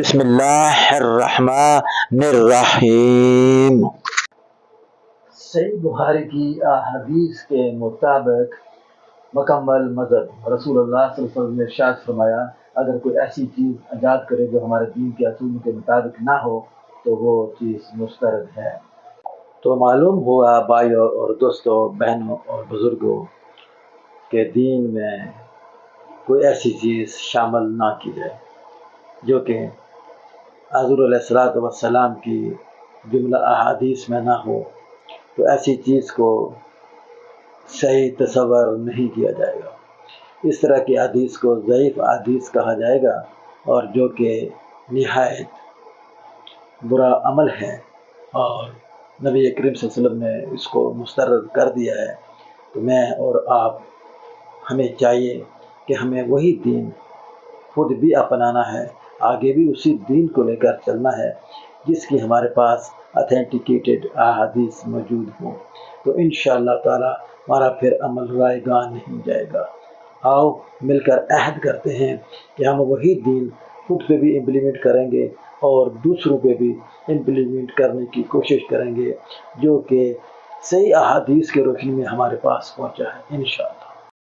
بسم اللہ الرحمن الرحیم۔ صحیح بخاری کی حدیث کے مطابق مکمل مذہب رسول اللہ صلی اللہ علیہ وسلم نے ارشاد فرمایا، اگر کوئی ایسی چیز ایجاد کرے جو ہمارے دین کے اصول کے مطابق نہ ہو تو وہ چیز مسترد ہے۔ تو معلوم ہوا بھائیوں اور دوستوں، بہنوں اور بزرگوں کہ دین میں کوئی ایسی چیز شامل نہ کی جائے جو کہ حضور علیہ السلام کی جملہ احادیث میں نہ ہو، تو ایسی چیز کو صحیح تصور نہیں کیا جائے گا۔ اس طرح کی حدیث کو ضعیف حدیث کہا جائے گا، اور جو کہ نہایت برا عمل ہے، اور نبی کریم صلی اللہ علیہ وسلم نے اس کو مسترد کر دیا ہے۔ تو میں اور آپ ہمیں چاہیے کہ ہمیں وہی دین خود بھی اپنانا ہے، آگے بھی اسی دین کو لے کر چلنا ہے جس کی ہمارے پاس اتھینٹیکیٹڈ احادیث موجود ہوں، تو انشاءاللہ تعالی ہمارا پھر عمل رائے گاں نہیں جائے گا۔ آؤ مل کر عہد کرتے ہیں کہ ہم وہی دین خود پہ بھی امپلیمنٹ کریں گے اور دوسروں پہ بھی امپلیمنٹ کرنے کی کوشش کریں گے، جو کہ صحیح احادیث کے روشنی میں ہمارے پاس پہنچا ہے انشاءاللہ۔